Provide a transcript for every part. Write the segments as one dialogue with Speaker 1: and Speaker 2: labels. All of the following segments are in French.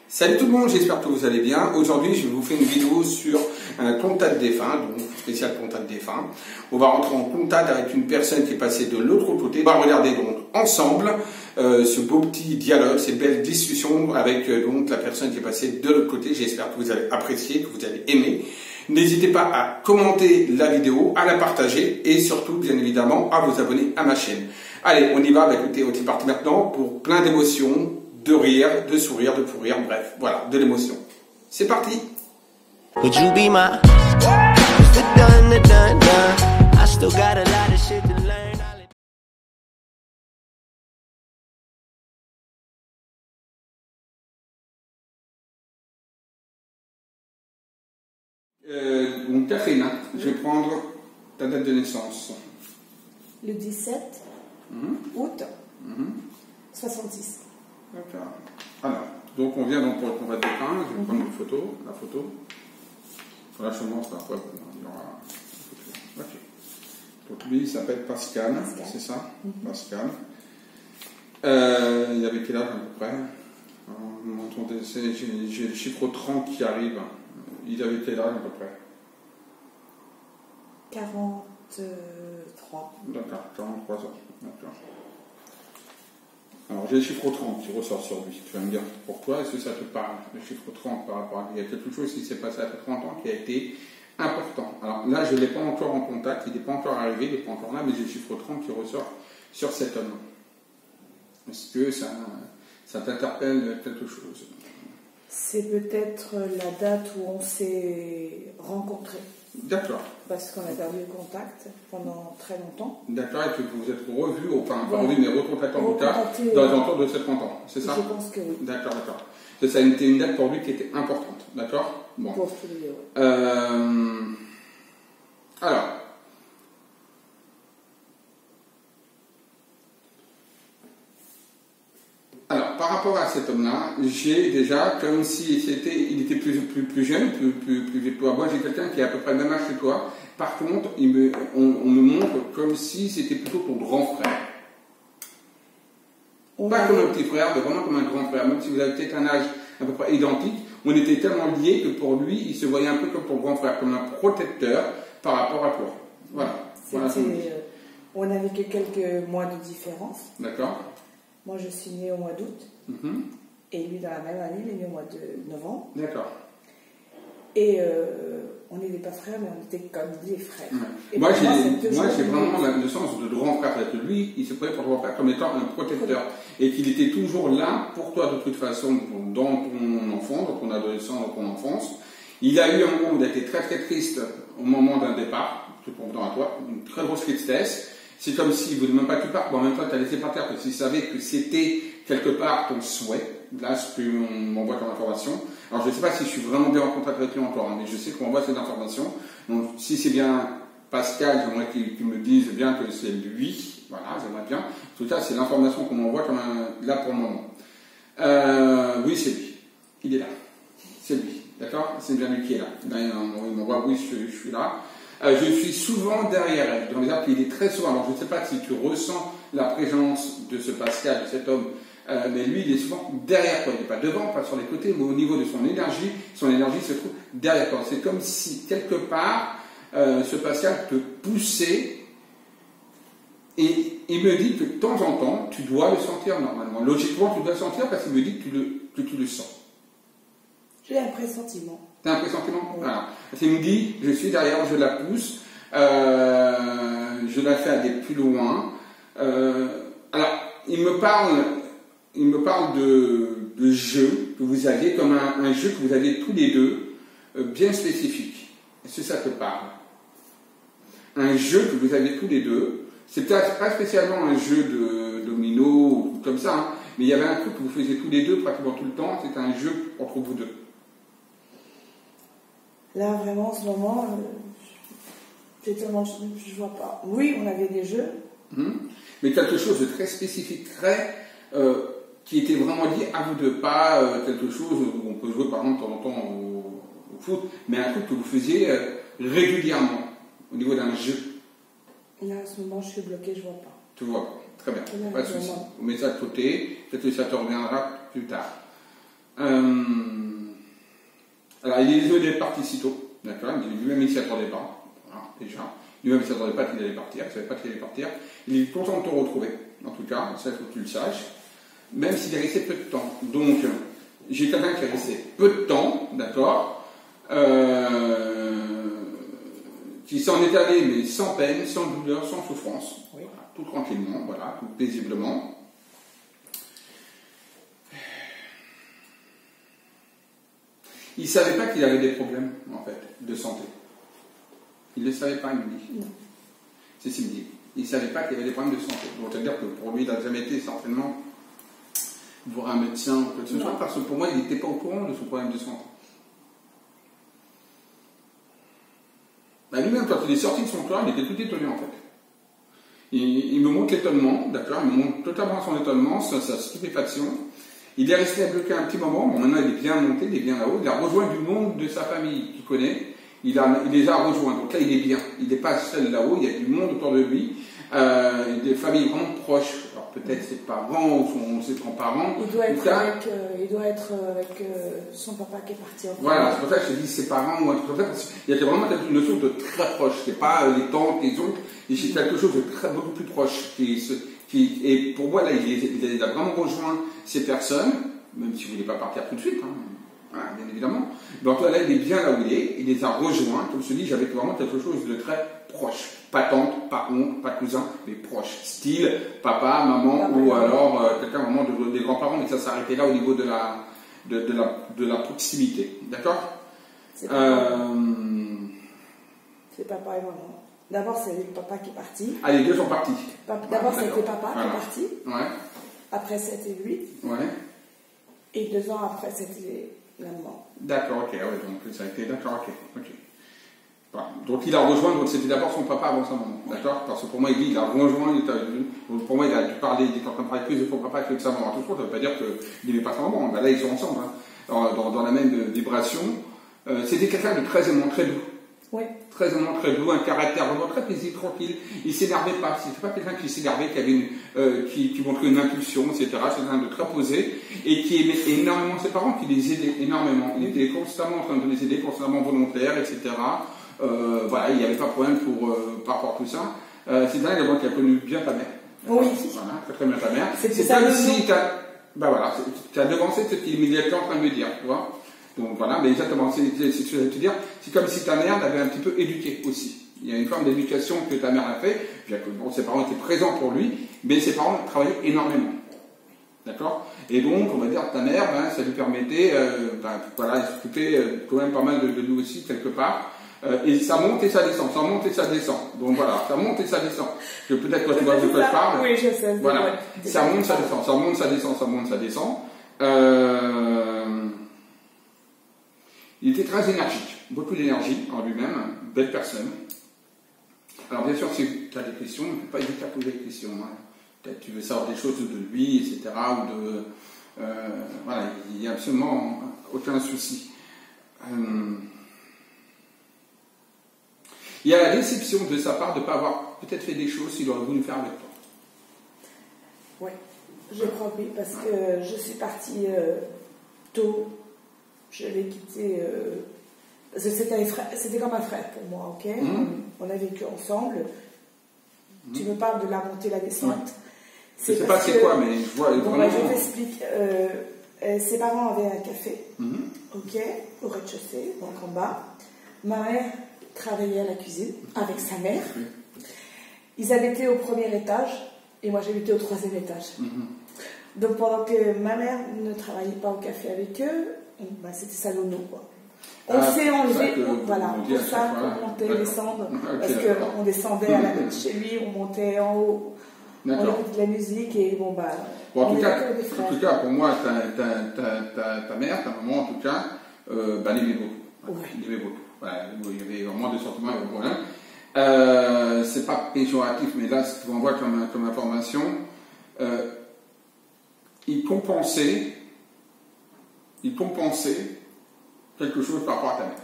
Speaker 1: Salut tout le monde, j'espère que vous allez bien. Aujourd'hui, je vais vous faire une vidéo sur un contact défunt, donc spécial contact défunt. On va rentrer en contact avec une personne qui est passée de l'autre côté. On va regarder donc ensemble ce beau petit dialogue, ces belles discussions avec donc la personne qui est passée de l'autre côté. J'espère que vous allez apprécier, que vous allez aimer. N'hésitez pas à commenter la vidéo, à la partager et surtout, bien évidemment, à vous abonner à ma chaîne. Allez, on y va. Écoutez, on est parti maintenant pour plein d'émotions, de rire, de sourire, de fou rire, bref, voilà, de l'émotion. C'est parti. Would you be my I still got a lot of shit to learn. Donc, Catherine, je vais prendre ta date de naissance.
Speaker 2: Le 17 août 66.
Speaker 1: D'accord. Alors, donc on vient donc pour le contact défunt. Je vais prendre une photo, la photo. Voilà, je te montre après. Il y aura une photo. Ok. Donc lui, il s'appelle Pascal, c'est ça, Pascal. Il avait quel âge à peu près? J'ai le chiffre 30 qui arrive. Il avait quel âge à peu près?
Speaker 2: 43.
Speaker 1: D'accord, 43 ans. D'accord. Alors j'ai le chiffre 30 qui ressort sur lui. Tu vas me dire pourquoi, est-ce que ça te parle, le chiffre 30 par rapport à lui? Il y a quelque chose qui s'est passé à 30 ans qui a été important. Alors là, je ne l'ai pas encore en contact, il n'est pas encore arrivé, il n'est pas encore là, mais j'ai le chiffre 30 qui ressort sur cet homme. Est-ce que ça t'interpelle quelque chose?
Speaker 2: C'est peut-être la date où on s'est rencontrés.
Speaker 1: D'accord.
Speaker 2: Parce qu'on a perdu le contact pendant très longtemps.
Speaker 1: D'accord, et que vous vous êtes revus, enfin pas
Speaker 2: voilà.
Speaker 1: revus, mais recontactés en tout cas, dans les alentours de 70 ans, c'est ça?
Speaker 2: Je pense que oui.
Speaker 1: D'accord, d'accord. Ça a été une date pour lui qui était importante, d'accord? Bon.
Speaker 2: Pour tous les deux, oui.
Speaker 1: Alors, par rapport à cet homme-là, j'ai déjà, comme si il était plus jeune, plus vieux que toi. Moi, j'ai quelqu'un qui est à peu près le même âge que toi. Par contre, on me montre comme si c'était plutôt ton grand frère. Pas comme un petit frère, mais vraiment comme un grand frère. Même si vous avez peut-être un âge à peu près identique, on était tellement liés que pour lui, il se voyait un peu comme ton grand frère, comme un protecteur par rapport à toi. Voilà.
Speaker 2: On n'avait que quelques mois de différence.
Speaker 1: D'accord.
Speaker 2: Moi, je suis née au mois d'août. Et lui, dans la même année, il est né au mois de novembre.
Speaker 1: D'accord.
Speaker 2: Et on n'était pas frères, mais on était comme des frères.
Speaker 1: Ouais. Moi, j'ai vraiment le sens de grand frère. Lui, il se prenait pour grand frère comme étant un protecteur. Et qu'il était toujours là pour toi, de toute façon, dans ton enfance, dans ton adolescence, dans ton enfance. Il a eu un moment où il a été très très triste au moment d'un départ, tout convenant à toi, une très grosse tristesse. C'est comme s'il ne voulait même pas que tu partes, mais en même temps, tu as laissé partir parce qu'il savait que c'était quelque part ton souhait. Là, ce qu'on m'envoie comme information. Alors, je ne sais pas si je suis vraiment bien en contact avec lui encore, mais je sais qu'on m'envoie cette information. Donc, si c'est bien Pascal, j'aimerais qu'il me dise bien que c'est lui. Voilà, j'aimerais bien. En tout cas, c'est l'information qu'on m'envoie comme là pour le moment. Oui, c'est lui. Il est là. C'est lui. D'accord? C'est bien lui qui est là. Il m'envoie, oui, je suis là. Je suis souvent derrière elle. Donc, il est très souvent. Alors, je ne sais pas si tu ressens la présence de ce Pascal, de cet homme, mais lui, il est souvent derrière toi. Il n'est pas devant, pas sur les côtés, mais au niveau de son énergie se trouve derrière toi. C'est comme si, quelque part, ce Pascal te poussait. Et il me dit que de temps en temps, tu dois le sentir normalement. Logiquement, tu dois le sentir parce qu'il me dit que tu le sens.
Speaker 2: J'ai un pressentiment.
Speaker 1: Tu as un pressentiment? Oui. Voilà. Il me dit, je suis derrière, je la pousse, je la fais aller plus loin. Alors, il me parle de jeu que vous aviez, comme un jeu que vous aviez tous les deux, bien spécifique. Est-ce que ça te parle? Un jeu que vous aviez tous les deux. C'est peut-être pas spécialement un jeu de domino ou comme ça, hein, mais il y avait un truc que vous faisiez tous les deux pratiquement tout le temps, c'était un jeu entre vous deux.
Speaker 2: Là, vraiment, en ce moment, je vois pas. Oui, on avait des jeux.
Speaker 1: Mais quelque chose de très spécifique, qui était vraiment lié à vous deux, pas quelque chose où on peut jouer par exemple de temps en temps au foot, mais un truc que vous faisiez régulièrement, au niveau d'un jeu.
Speaker 2: Là, en ce moment, je suis bloquée, je vois pas.
Speaker 1: Tu vois pas. Très bien, pas de souci. On met ça de côté, peut-être que ça te reviendra plus tard. Alors, il est désolé d'être parti si tôt, d'accord. Lui-même, il ne s'y attendait pas, voilà, déjà. Lui-même, il ne s'attendait pas qu'il allait partir, il ne savait pas qu'il allait partir. Il est content de te retrouver, en tout cas, ça, il faut que tu le saches, même s'il est resté peu de temps. Donc, j'ai quelqu'un qui est resté peu de temps, d'accord, qui s'en est allé, mais sans peine, sans douleur, sans souffrance, oui. Voilà, tout tranquillement, voilà, tout paisiblement. Il ne savait pas qu'il avait des problèmes, en fait, de santé. Il ne le savait pas, il me dit. C'est ce qu'il me dit. Il ne savait pas qu'il avait des problèmes de santé. Donc, c'est-à-dire que pour lui, il n'a jamais été certainement voir un médecin ou quoi que ce soit, parce que pour moi, il n'était pas au courant de son problème de santé. Ben, lui-même, quand il est sorti de son corps, il était tout étonné, en fait. Il me montre l'étonnement, d'accord, il me montre totalement son étonnement, sa stupéfaction. Il est resté bloqué un petit moment, bon, maintenant il est bien monté, il est bien là-haut, il a rejoint du monde de sa famille qu'il connaît, il les a rejoints, donc là il est bien, il n'est pas seul là-haut, il y a du monde autour de lui, des familles vraiment proches, alors peut-être ses parents ou ses grands-parents.
Speaker 2: Il doit être avec son papa qui est parti en France.
Speaker 1: Voilà, c'est pour ça que je te dis ses parents ou un truc comme ça, parce qu'il y a vraiment une notion de très proche, c'est pas les tantes, les oncles, c'est quelque chose de beaucoup plus proche, et pour moi, là, il a vraiment rejoint ces personnes, même s'il ne voulait pas partir tout de suite, hein, voilà, bien évidemment. Donc là, il est bien là où il les a rejoints. Comme je te dis, j'avais vraiment quelque chose de très proche. Pas tante, pas oncle, pas cousin, mais proche. Style papa, maman, ou alors quelqu'un vraiment des grands-parents, mais ça s'arrêtait là au niveau de la proximité. D'accord?
Speaker 2: C'est papa et maman. D'abord, c'est le papa qui est parti.
Speaker 1: Ah, les deux sont partis.
Speaker 2: D'abord, c'était papa qui est parti.
Speaker 1: Ouais.
Speaker 2: Après, c'était lui.
Speaker 1: Ouais.
Speaker 2: Et 2 ans après, c'était la maman.
Speaker 1: D'accord, ok. Ouais, donc ça a été. D'accord, ok. Voilà. Donc il a rejoint, donc c'était d'abord son papa avant sa maman. D'accord? Parce que pour moi, il a rejoint, donc pour moi, il a dû parler, il est en train de parler plus de son papa que de sa maman. Attention, ça ne veut pas dire qu'il n'aimait pas sa maman. Ben là, ils sont ensemble, hein, dans la même vibration. C'était quelqu'un de très aimant, très doux.
Speaker 2: Oui.
Speaker 1: Très aimant, très doux, un caractère vraiment très paisible, tranquille. Il ne s'énervait pas. C'était pas quelqu'un qui s'énervait, qui montrait une impulsion, etc. C'est quelqu'un de très posé et qui aimait énormément ses parents, qui les aidait énormément. Il était constamment en train de les aider, constamment volontaire, etc. Voilà, il n'y avait pas de problème par rapport à tout ça. C'est dingue d'abord qu'il a connu bien ta mère.
Speaker 2: Oui.
Speaker 1: Voilà, très bien ta mère.
Speaker 2: C'est
Speaker 1: comme si tu as devancé ce qu'il était en train de me dire, tu vois. Donc voilà, mais exactement, c'est ce que je veux te dire, c'est comme si ta mère l'avait un petit peu éduqué aussi. Il y a une forme d'éducation que ta mère a fait, bon, ses parents étaient présents pour lui, mais ses parents travaillaient énormément. D'accord? Et donc, on va dire que ta mère, ça lui permettait, voilà, elle s'occupait quand même pas mal de nous aussi, quelque part. Et ça monte et ça descend, ça monte et ça descend. Donc voilà, ça monte et ça descend. Peut-être que tu vois de quoi je parle.
Speaker 2: Oui, je sais.
Speaker 1: Voilà, ça monte, ça descend, ça monte, ça descend, ça monte, ça descend. Il était très énergique, beaucoup d'énergie en lui-même, belle personne. Alors bien sûr, si tu as des questions, ne peux pas hésiter à poser des questions. Hein. Peut-être tu veux savoir des choses de lui, etc. Voilà, il n'y a absolument aucun souci. Il y a la déception de sa part de ne pas avoir peut-être fait des choses qu'il aurait voulu faire avec toi.
Speaker 2: Oui, je crois oui, parce que je suis partie tôt. Je l'ai quitté. C'était comme un frère pour moi, ok? On a vécu ensemble. Tu me parles de la montée, la descente.
Speaker 1: Je ne sais pas c'est quoi, mais je vois vraiment.
Speaker 2: Je t'explique. Ses parents avaient un café, ok, au rez-de-chaussée, donc en bas. Ma mère travaillait à la cuisine avec sa mère. Ils habitaient au 1er étage et moi j'habitais au 3e étage. Donc pendant que ma mère ne travaillait pas au café avec eux, c'était salonneau, quoi. On s'est enlevé, voilà, pour ça, pour monter, descendre, parce qu'on descendait à chez lui, on montait en haut, on écoutait de la musique, et bon,
Speaker 1: en tout cas, pour moi, ta mère, ta maman, en tout cas, l'aimait beaucoup. Il l'aimait beaucoup. Voilà, il y avait vraiment des sentiments, il y avait problème. C'est pas péjoratif, mais là, ce qu'on voit comme information, il compensait quelque chose par rapport à ta mère.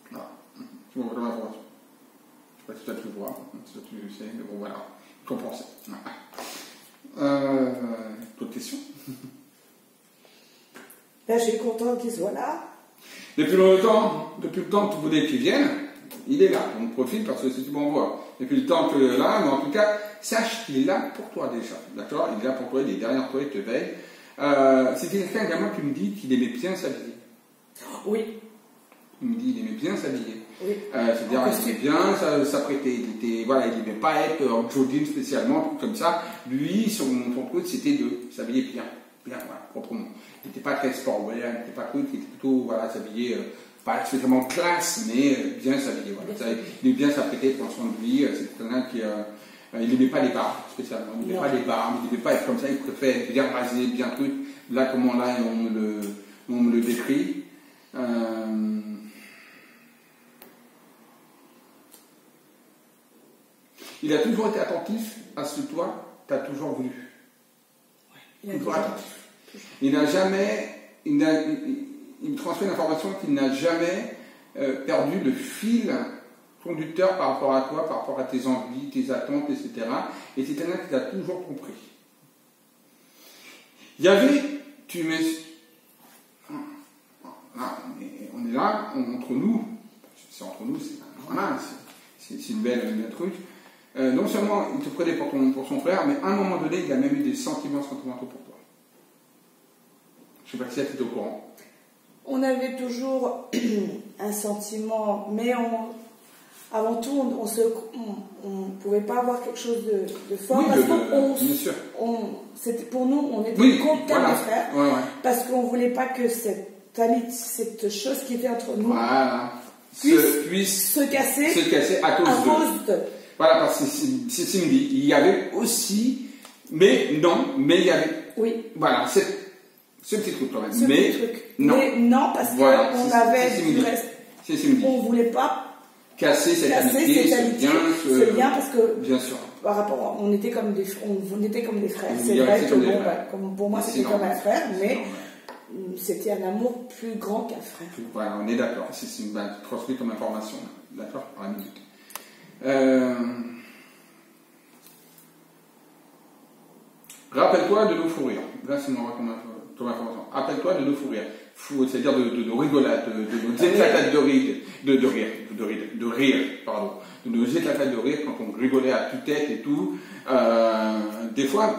Speaker 1: Voilà. Tu vois comme information. Je ne sais pas si tu as pu voir, si tu sais, mais bon voilà. Il compensait. D'autres questions?
Speaker 2: Je suis contente qu'il soit là.
Speaker 1: Depuis le temps que tu voulais qu'il vienne, il est là. On profite parce que c'est du bon voir. Depuis le temps que là, mais en tout cas, sache qu'il est là pour toi déjà. D'accord? Il est là pour toi, il est derrière toi, il te veille. C'était quelqu'un également qui me dit qu'il aimait bien s'habiller.
Speaker 2: Oui.
Speaker 1: Il me dit qu'il aimait bien s'habiller.
Speaker 2: Oui.
Speaker 1: C'est-à-dire qu'il aimait bien s'apprêter. Il n'aimait pas être en jogging spécialement, comme ça. Lui, son truc, c'était de s'habiller bien, voilà, proprement. Il n'était pas très sport, il n'était pas cool, il était plutôt, voilà, s'habiller, pas spécialement classe, mais bien s'habiller. Voilà. Il aimait bien s'apprêter, prendre soin de lui. C'est quelqu'un qui... il n'aimait pas les barbes, spécialement. Il n'aimait pas les barbes, il n'aimait pas être comme ça, il préfère être bien rasé, bien truc. Là, comment là, on me le décrit. Il a toujours été attentif à ce que toi, tu as toujours voulu.
Speaker 2: Ouais, toujours attentif.
Speaker 1: Il n'a jamais, il me transmet l'information qu'il n'a jamais perdu le fil conducteur par rapport à toi, par rapport à tes envies, tes attentes, etc. Et c'est quelqu'un qui t'a toujours compris. Il y avait, on est là, entre nous, c'est entre nous, voilà, c'est une belle truc. Non seulement il te prenait pour son frère, mais à un moment donné, il a même eu des sentiments sentimentaux pour toi. Je ne sais pas si tu es au courant.
Speaker 2: On avait toujours un sentiment, mais avant tout, on ne pouvait pas avoir quelque chose de fort.
Speaker 1: Oui,
Speaker 2: bien sûr. Pour nous, on était contre des frères, parce qu'on ne voulait pas que cette chose qui était entre nous puisse se casser
Speaker 1: à cause de... Voilà, parce que c'est ce qu'il me dit. Il y avait aussi, mais il y avait...
Speaker 2: Oui.
Speaker 1: Voilà, ce petit truc quand même.
Speaker 2: Mais non, parce qu'on avait du reste. On ne voulait pas
Speaker 1: casser cette amitié,
Speaker 2: ce lien, parce que
Speaker 1: bien sûr.
Speaker 2: Par rapport, on était comme des frères. C'est vrai que pour moi c'était comme un frère, mais c'était un amour plus grand qu'un frère.
Speaker 1: Voilà, on est d'accord. C'est transmis comme information. D'accord, par la minute. Rappelle-toi de nous fourrir. Là, c'est ton information. Rappelle-toi de nous fourrir. C'est-à-dire de nos rigolades, de nos éclatades de rire, de nos éclatades de rire quand on rigolait à tue-tête et tout. Des fois,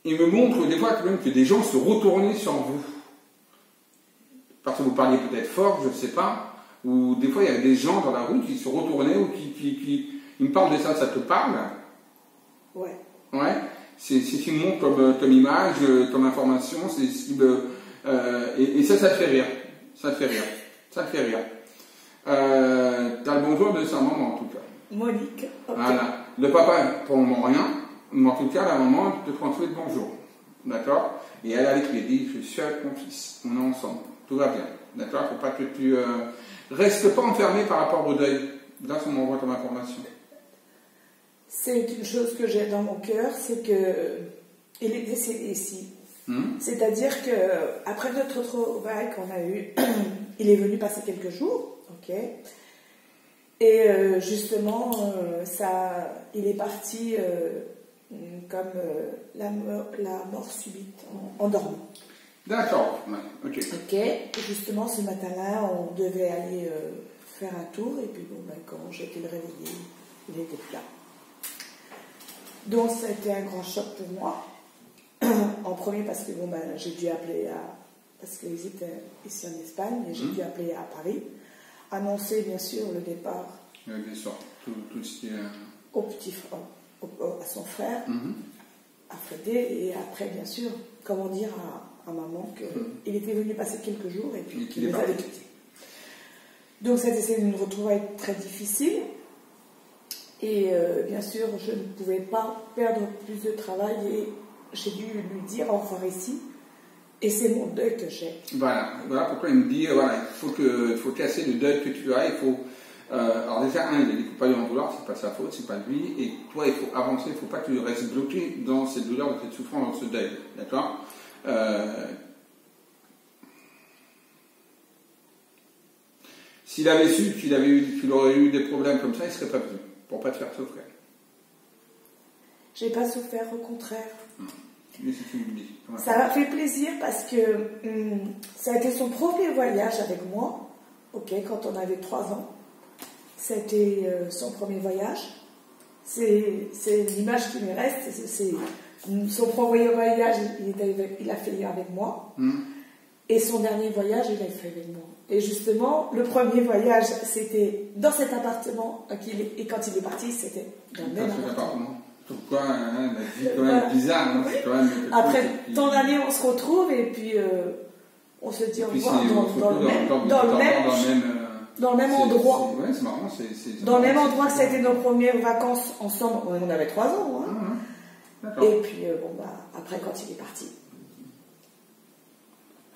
Speaker 1: il me montre des fois même que des gens se retournaient sur vous. Parce que vous parliez peut-être fort, je ne sais pas. Ou des fois, il y avait des gens dans la rue qui se retournaient ou qui me parlent de ça, ça te parle?
Speaker 2: Ouais.
Speaker 1: Ouais. C'est ce qu'ils montrent comme image, comme information, et ça te fait rire. Ça te fait rire. T'as le bonjour de sa maman en tout cas.
Speaker 2: Monique. Okay.
Speaker 1: Voilà. Le papa, pour le moment, rien, mais en tout cas, la maman te transmet le bonjour. D'accord? Et elle avec lui dit, je suis avec mon fils, on est ensemble, tout va bien. D'accord? Faut pas que tu... Reste pas enfermé par rapport au deuil. Là, on m'envoie comme information.
Speaker 2: C'est une chose que j'ai dans mon cœur, c'est que il est décédé ici. C'est-à-dire que après notre retrouvaille qu'on a eu, il est venu passer quelques jours, ok. Et justement, il est parti comme la mort subite en dormant.
Speaker 1: D'accord, ok.
Speaker 2: Ok. Et justement, ce matin-là, on devait aller faire un tour, et puis quand j'ai été le réveiller, il était plus là. Donc ça a été un grand choc pour moi. En premier parce que j'ai dû appeler parce qu'ils étaient ici en Espagne, et j'ai dû appeler à Paris, annoncer bien sûr le départ.
Speaker 1: Bien sûr, tout ce qui est...
Speaker 2: Au petit frère, à son frère, à Frédé, et après bien sûr, comment dire à maman qu'il était venu passer quelques jours et puis qu'il les avait quittés. Donc ça a été une retrouvaille très difficile. Et bien sûr, je ne pouvais pas perdre plus de travail et j'ai dû lui dire au revoir ici. Et c'est mon deuil que j'ai. Voilà
Speaker 1: pourquoi il me dit, il faut casser le deuil que tu as. Il faut, alors déjà, il ne faut pas lui en vouloir, c'est pas sa faute, c'est pas lui. Et toi, il faut avancer, il ne faut pas que tu restes bloqué dans cette douleur, dans cette souffrance, dans ce deuil. D'accord? S'il avait su qu'il aurait eu des problèmes comme ça, il ne serait pas venu. Pour ne pas te faire souffrir.
Speaker 2: J'ai pas souffert, au contraire.
Speaker 1: Mais si tu m'oublies. Ouais.
Speaker 2: Ça m'a fait plaisir parce que ça a été son premier voyage avec moi, ok, quand on avait 3 ans. C'était son premier voyage. C'est l'image qui me reste. C'est son premier voyage, il a fait avec moi. Et son dernier voyage, il l'a fait avec moi. Et justement, le premier voyage, c'était dans cet appartement. Et quand il est parti, c'était dans le même appartement.
Speaker 1: Pourquoi la vie quand même bizarre, hein, c'est quand même
Speaker 2: après tant d'années, on se retrouve et puis on se dit au revoir dans le même endroit.
Speaker 1: Ouais, c'est marrant.
Speaker 2: Dans le même endroit que c'était nos premières vacances ensemble. On avait 3 ans. Hein. Et puis, après, quand il est parti,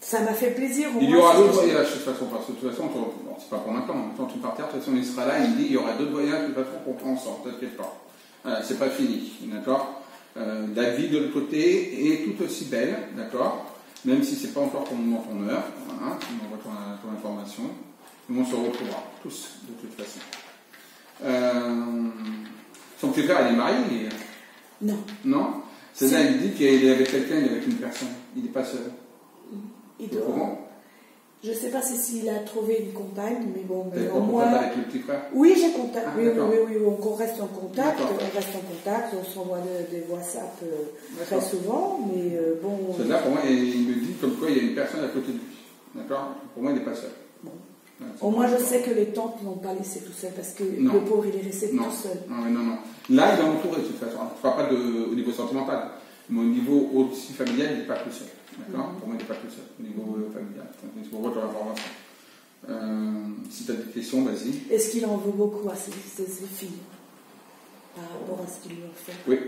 Speaker 2: ça m'a fait plaisir.
Speaker 1: Il y aura d'autres voyages, de toute façon, parce que de toute façon, c'est pas pour maintenant. Quand tu partir, de toute façon, il sera là, il dit il y aura d'autres voyages, de toute façon, qu'on prend ensemble, t'inquiète pas. Voilà, c'est pas fini, d'accord. La vie de l'autre côté est tout aussi belle, d'accord. Même si c'est pas encore ton moment, ton heure, voilà, tu m'envoies ton information. On se retrouvera tous, de toute façon. Son petit frère, il est marié.
Speaker 2: Non.
Speaker 1: Non. C'est-à-dire, il dit qu'il est avec quelqu'un, il est avec une personne. Il n'est pas seul.
Speaker 2: Il doit. Je ne sais pas s'il a trouvé une compagne, mais bon, mais
Speaker 1: au moins. Contact avec le petit frère? Oui,
Speaker 2: j'ai contact. Oui, on reste en contact. On s'envoie des WhatsApp très souvent, mais bon.
Speaker 1: C'est-à-dire, pour moi, il me dit comme quoi il y a une personne à côté de lui. D'accord? Pour moi, il n'est pas seul.
Speaker 2: Bon. Au moins, je sais que les tantes ne l'ont pas laissé tout seul, parce que le pauvre, il est resté tout seul.
Speaker 1: Non. Là, il est entouré, de toute façon. Je ne parle pas au niveau sentimental, mais au niveau aussi familial, il n'est pas tout seul. D'accord. Pour moi, il n'est pas tout seul, au niveau familial. Donc, pour votre information. Si tu as des questions, vas-y.
Speaker 2: Est-ce qu'il en veut beaucoup à ses filles par rapport à ce qu'ils lui ont fait?
Speaker 1: Oui,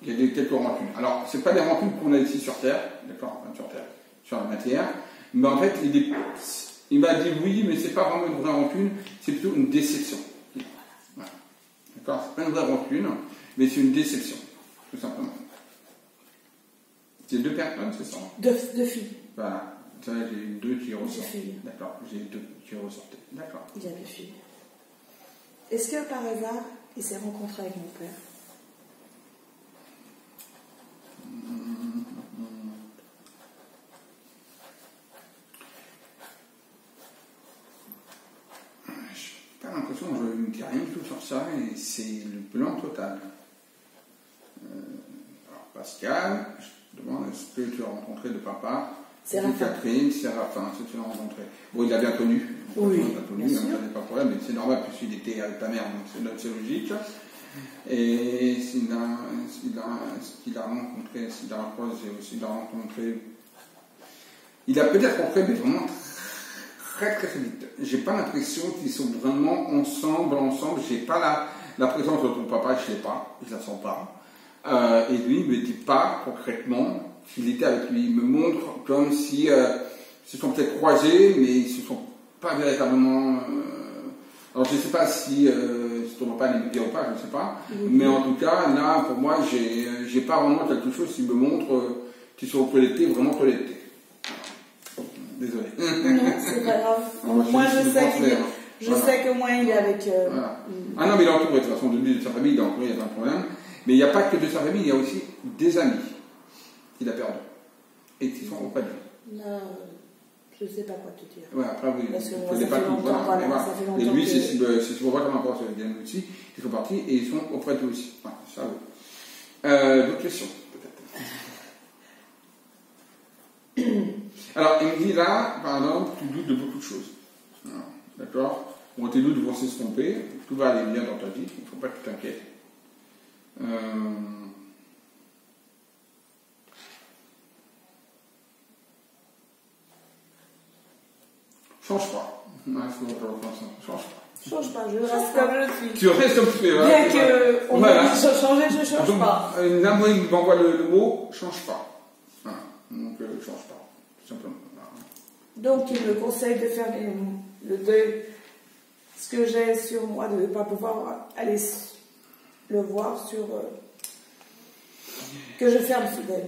Speaker 1: il y a quelques rancunes. Alors, ce n'est pas des rancunes qu'on a ici sur Terre, d'accord, sur Terre, sur la matière, mais en fait, il m'a dit oui, mais ce n'est pas vraiment une vraie rancune, c'est plutôt une déception. Voilà. D'accord, c'est pas une vraie rancune, mais c'est une déception, tout simplement. C'est 2 personnes, c'est ça?
Speaker 2: 2 filles.
Speaker 1: Voilà, ça, j'ai 2 qui ressortent. D'accord, j'ai 2 qui ressortaient. D'accord.
Speaker 2: Il y a 2 filles. Est-ce que par hasard, il s'est rencontré avec mon père?
Speaker 1: J'ai pas l'impression, je ne dis rien du tout sur ça, et c'est le blanc total. Alors, Pascal, je te demande, est-ce que tu as rencontré de papa? Catherine, Séraphin, est-ce que tu l'as rencontré? Bon, il l'a bien connu.
Speaker 2: Oui,
Speaker 1: il l'a connu, il n'y a pas de problème, mais c'est normal, puisqu'il était avec ta mère, donc c'est logique. Et s'il a rencontré, s'il a croisé, s'il a rencontré... Il a peut-être rencontré, mais vraiment très vite. J'ai pas l'impression qu'ils sont vraiment ensemble. J'ai pas la présence de ton papa, je ne l'ai pas, je la sens pas. Et lui, il ne me dit pas concrètement qu'il était avec lui. Il me montre comme si ils se sont peut-être croisés, mais ils ne se sont pas véritablement. Alors je ne sais pas si ton papa l'aime bien ou pas, je ne sais pas. Mais en tout cas, là, pour moi, j'ai pas vraiment quelque chose qui me montre qu'ils sont connectés, vraiment connectés. Désolé.
Speaker 2: Non, c'est pas grave. Moi, je sais que moi, il est avec.
Speaker 1: Voilà. Ah non, mais il est entouré de toute façon de lui, de sa famille, il est entouré, il n'y a pas de problème. Mais il n'y a pas que de sa famille, il y a aussi des amis qu'il a perdus et qui sont auprès de lui.
Speaker 2: Là, je ne sais pas quoi te dire.
Speaker 1: Ouais, après, oui,
Speaker 2: parce que
Speaker 1: je ne pas tout. Voilà. Et lui, c'est souvent pas comme rapport sur les amis aussi, ils sont partis et ils sont auprès de lui aussi. Voilà, ça oui. D'autres questions, peut-être. Alors, il me dit là, par exemple, tu doutes de beaucoup de choses. D'accord? Bon, tes doutes vont s'estomper, tout va aller bien dans ta vie, il ne faut pas que tu t'inquiètes. Change pas.
Speaker 2: Change pas, je reste comme je suis.
Speaker 1: Tu restes comme tu es.
Speaker 2: Bien qu'on me dise changer, je ne change pas.
Speaker 1: Là, moi, il m'envoie le mot change pas. Voilà. Donc, change pas. Tout simplement. Voilà.
Speaker 2: Donc, il me conseille de faire le deuil. Ce que j'ai sur moi, de ne pas pouvoir aller le voir sur. Que je ferme ce deuil.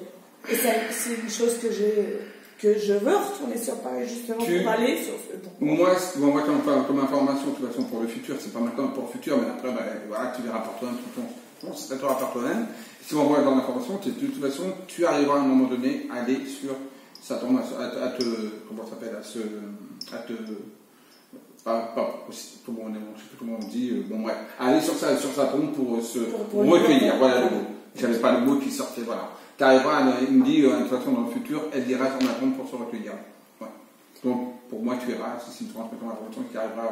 Speaker 2: Et c'est une chose que je veux retourner sur Paris justement pour aller sur ce temps.
Speaker 1: Moi, ce qu'on m'envoie comme information, de toute façon, pour le futur, c'est pas maintenant pour le futur, mais après, voilà, tu verras par toi-même, c'est à toi par toi-même. Si tu m'envoies dans l'information, de toute façon, tu arriveras à un moment donné à aller sur ça tombe à te comment ça s'appelle à te comment on, je sais plus comment on dit bon bref à aller sur sa tombe pour se recueillir, voilà le mot, j'avais pas le mot qui sortait, voilà, tu arriveras il me dit de toute façon dans le futur elle dira sur ma tombe pour se recueillir, ouais. Donc pour moi tu verras si c'est une transmission d'information qui arrivera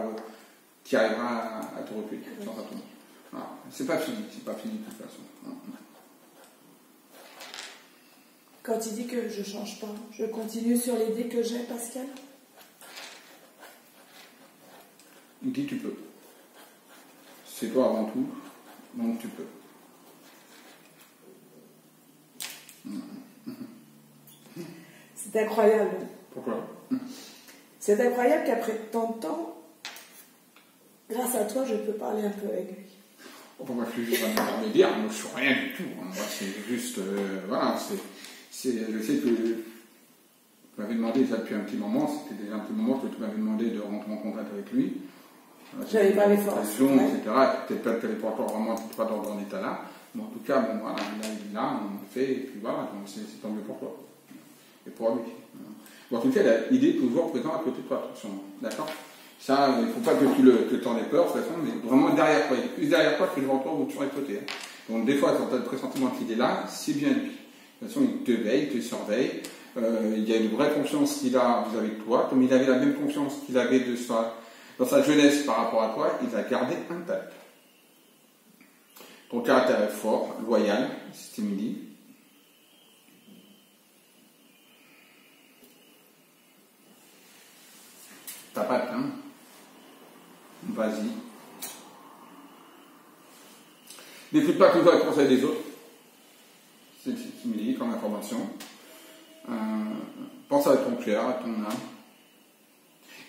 Speaker 1: à te recueillir sur ta tombe, voilà. C'est pas fini de toute façon.
Speaker 2: Quand il dit que je ne change pas, je continue sur l'idée que j'ai, Pascal?
Speaker 1: Il dit tu peux. C'est toi avant tout, donc tu peux.
Speaker 2: C'est incroyable.
Speaker 1: Pourquoi?
Speaker 2: C'est incroyable qu'après tant de temps, grâce à toi, je peux parler un peu avec lui.
Speaker 1: Bon, moi, je suis juste un intermédiaire, moi je suis rien du tout. Moi c'est juste, voilà, je sais que tu m'avais demandé ça depuis un petit moment, c'était déjà un petit moment que tu m'avais demandé de rentrer en contact avec lui.
Speaker 2: J'avais pas les forces.
Speaker 1: Etc. Peut-être pas que tu n'avais pas encore vraiment pas dans l'état là, mais en tout cas, bon, voilà, là, il est là, on le fait, et puis voilà, donc c'est tant mieux pour toi. Et pour lui. Bon, en tout cas, il est toujours présent à côté de toi, attention, d'accord? Ça, il ne faut pas que tu en aies peur, de toute façon, mais vraiment derrière toi. Il est plus derrière toi que devant toi ou sur les côtés. Hein. Donc, des fois, quand tu as le pressentiment qu'il est là, c'est bien lui. De toute façon, il te veille, il te surveille. Il y a une vraie confiance qu'il a vis-à-vis de toi. Comme il avait la même confiance qu'il avait dans sa jeunesse par rapport à toi, il l'a gardé intact. Ton caractère est fort, loyal, c'est ce qu'il me dit. T'as pas de pain. Vas-y. N'écoute pas toujours les conseils des autres. C'est ce qu'il me dit comme information. Pense à ton cœur, à ton âme.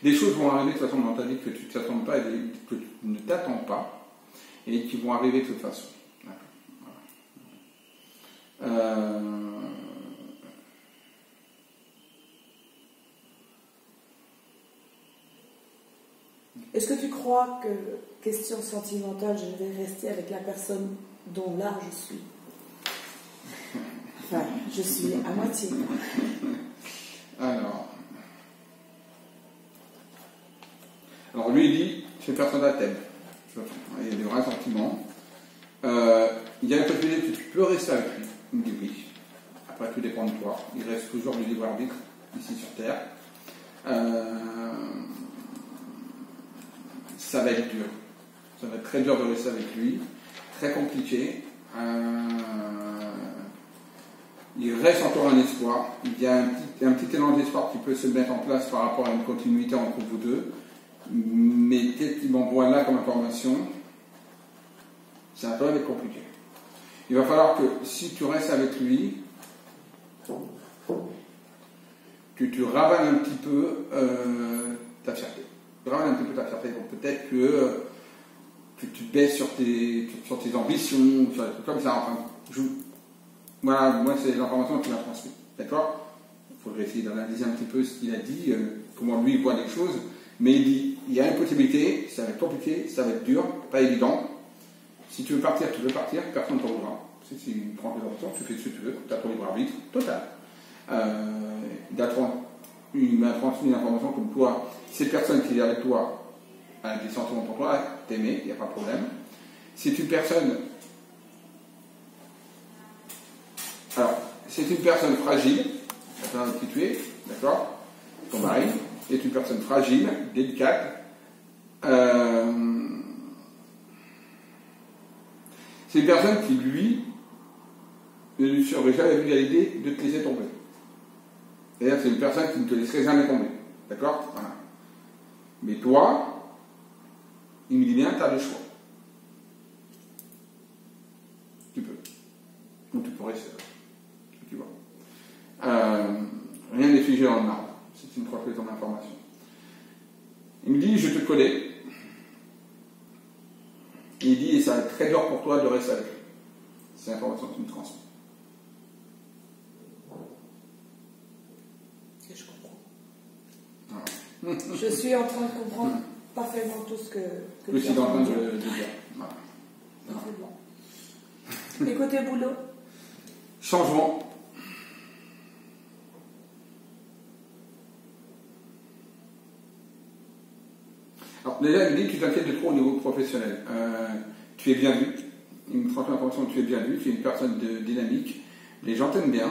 Speaker 1: Des choses vont arriver de toute façon dans ta vie que tu ne t'attends pas, que tu ne t'attends pas, et qui vont arriver de toute façon. Voilà.
Speaker 2: Est-ce que tu crois que, question sentimentale, je vais rester avec la personne dont là je suis? Enfin, je suis à moitié.
Speaker 1: Alors lui il dit, cette personne-là t'aime. Il y a des vrais sentiments. Il y a une possibilité que tu peux rester avec lui. Il me dit oui. Après tout dépend de toi. Il reste toujours du libre arbitre ici sur Terre. Ça va être dur. Ça va être très dur de rester avec lui. Très compliqué. Il reste encore un espoir. Il y a un petit élan d'espoir qui peut se mettre en place par rapport à une continuité entre vous deux. Mais qu'est-ce qu'il m'envoie là comme information? Ça va être compliqué. Il va falloir que si tu restes avec lui, que tu ravales un petit peu ta fierté. Tu ravales un petit peu ta fierté. Donc peut-être que tu baisses sur tes ambitions, sur des trucs comme ça. Enfin, voilà, moi c'est l'information qu'il m'a transmise. D'accord? Il faudrait essayer d'analyser un petit peu ce qu'il a dit, comment lui voit les choses. Mais il dit, il y a une possibilité, ça va être compliqué, ça va être dur, pas évident. Si tu veux partir, tu veux partir, personne ne t'en voudra. Si tu prends tes options, tu fais ce que tu veux, tu as ton libre arbitre total. Il m'a transmis l'information comme quoi, cette personne qui est avec toi a des sentiments pour toi, t'aimer, il n'y a pas de problème. C'est une personne. Alors, c'est une personne fragile, la personne qui tu es, d'accord? Ton mari est une personne fragile, délicate. C'est une personne qui, lui, ne lui serait jamais venu à l'idée de te laisser tomber. C'est-à-dire que c'est une personne qui ne te laisserait jamais tomber. D'accord? Voilà. Mais toi, il me dit bien, tu as le choix. Tu peux. Ou tu pourrais, tu vois. Rien n'est figé dans le marbre. C'est une fois que ton information. Il me dit, je te connais. Il dit, et ça va être très dur pour toi de rester avec lui. C'est l'information que tu me transmets.
Speaker 2: Et je comprends. Je suis en train de comprendre parfaitement tout ce que
Speaker 1: tu es en train de dire. Voilà.
Speaker 2: Parfaitement. Et côté boulot,
Speaker 1: Changement. Alors, déjà, il me dit que tu t'inquiètes de trop au niveau professionnel. Tu es bien vu. Il me transmet l'information que tu es bien vu. Tu es une personne dynamique. Les gens t'aiment bien.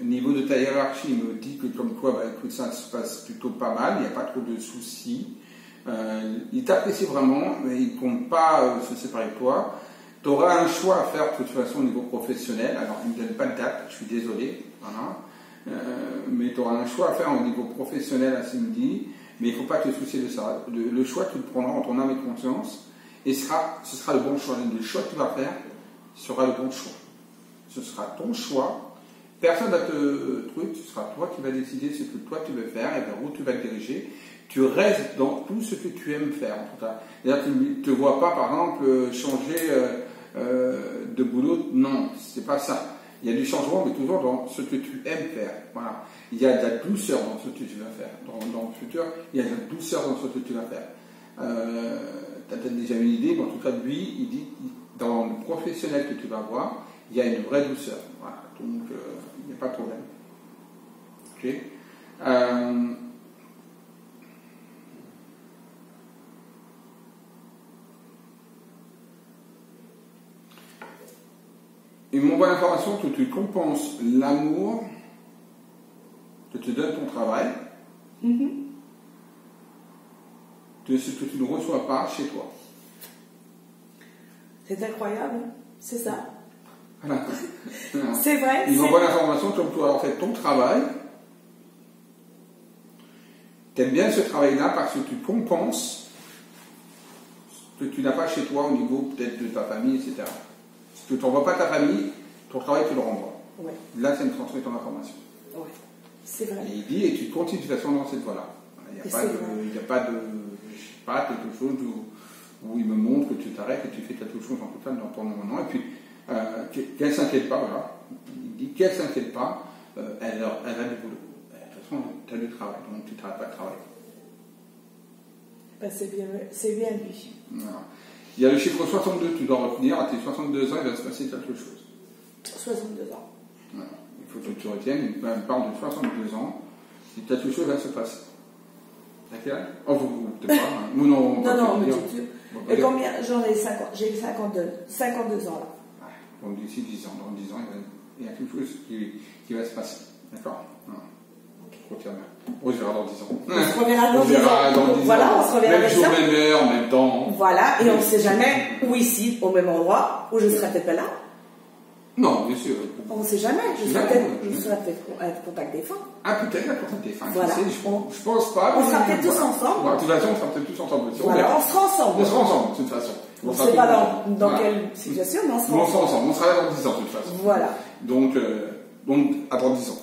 Speaker 1: Au niveau de ta hiérarchie, il me dit que comme toi, bah, écoute, ça se passe plutôt pas mal. Il n'y a pas trop de soucis. Il t'apprécie vraiment, mais il ne compte pas se séparer de toi. Tu auras un choix à faire de toute façon au niveau professionnel. Alors, il ne me donne pas de date. Je suis désolé. Voilà. Mais tu auras un choix à faire au niveau professionnel à samedi, mais il ne faut pas te soucier de ça. Le choix, tu le prendras en ton âme et conscience, et ce sera le bon choix. Le choix que tu vas faire sera le bon choix. Ce sera ton choix. Personne va te truc, ce sera toi qui vas décider ce que toi tu veux faire et vers où tu vas te diriger. Tu restes dans tout ce que tu aimes faire, en tout cas. C'est-à-dire, tu ne te vois pas, par exemple, changer de boulot. Non, c'est pas ça. Il y a du changement, mais toujours dans ce que tu aimes faire. Voilà. Il y a de la douceur dans ce que tu vas faire. Dans le futur, il y a de la douceur dans ce que tu vas faire. Tu as peut-être déjà une idée, mais en tout cas, lui, il dit, dans le professionnel que tu vas avoir, il y a une vraie douceur. Voilà. Donc, il n'y a pas de problème. Ok. Il m'envoie l'information que tu compenses l'amour que te donne ton travail de ce que tu ne reçois pas chez toi.
Speaker 2: C'est incroyable, c'est ça.
Speaker 1: Voilà.
Speaker 2: C'est vrai.
Speaker 1: Il m'envoie l'information comme tu as en fait ton travail. Tu aimes bien ce travail-là parce que tu compenses ce que tu n'as pas chez toi au niveau peut-être de ta famille, etc. Si tu n'envoies pas ta famille, ton travail, tu le renvoies.
Speaker 2: Ouais.
Speaker 1: Là, ça me transmet ton information.
Speaker 2: Oui, c'est vrai.
Speaker 1: Et il dit, et tu continues de toute façon dans cette voie-là. Il n'y a pas de, je sais pas, quelque chose où il me montre que tu t'arrêtes et tu fais quelque chose en tout cas dans ton moment. Et puis, qu'elle ne s'inquiète pas, voilà. Il dit qu'elle ne s'inquiète pas, elle a du boulot. De toute façon, tu as du travail, donc tu ne t'arrêtes pas de travailler.
Speaker 2: Ben, c'est bien lui.
Speaker 1: Voilà. Il y a le chiffre 62, tu dois retenir, à tes 62 ans, il va se passer quelque chose.
Speaker 2: 62 ans.
Speaker 1: Voilà. Il faut que tu retiennes, il parle de 62 ans, et quelque chose va se passer. À quel âge? Oh, vous peut-être pas. Hein. Ou non,
Speaker 2: non, mais tu... Et combien? J'en ai 50, j'ai 52 ans là.
Speaker 1: Donc d'ici 10 ans, dans 10 ans, il y a quelque chose qui va se passer. D'accord? Okay. On se verra dans 10 ans.
Speaker 2: On se reverra dans 10 ans. Voilà, on se reverra
Speaker 1: même jour, même heure, même temps.
Speaker 2: Voilà, et on ne sait jamais où ici, au même endroit, où je serai peut-être pas là.
Speaker 1: Non, bien sûr.
Speaker 2: On ne sait jamais. Je serai peut-être à contact des fins.
Speaker 1: Ah, peut-être à contact des fins.
Speaker 2: Voilà.
Speaker 1: Je pense pas.
Speaker 2: On sera peut-être tous ensemble.
Speaker 1: Bon, de toute façon, on sera peut-être tous ensemble.
Speaker 2: Voilà, on sera ensemble.
Speaker 1: On sera ensemble, de toute façon.
Speaker 2: On ne sait pas dans quelle situation, mais on sera ensemble.
Speaker 1: On sera ensemble. On sera là dans 10 ans, de toute façon.
Speaker 2: Voilà.
Speaker 1: Donc attends 10 ans.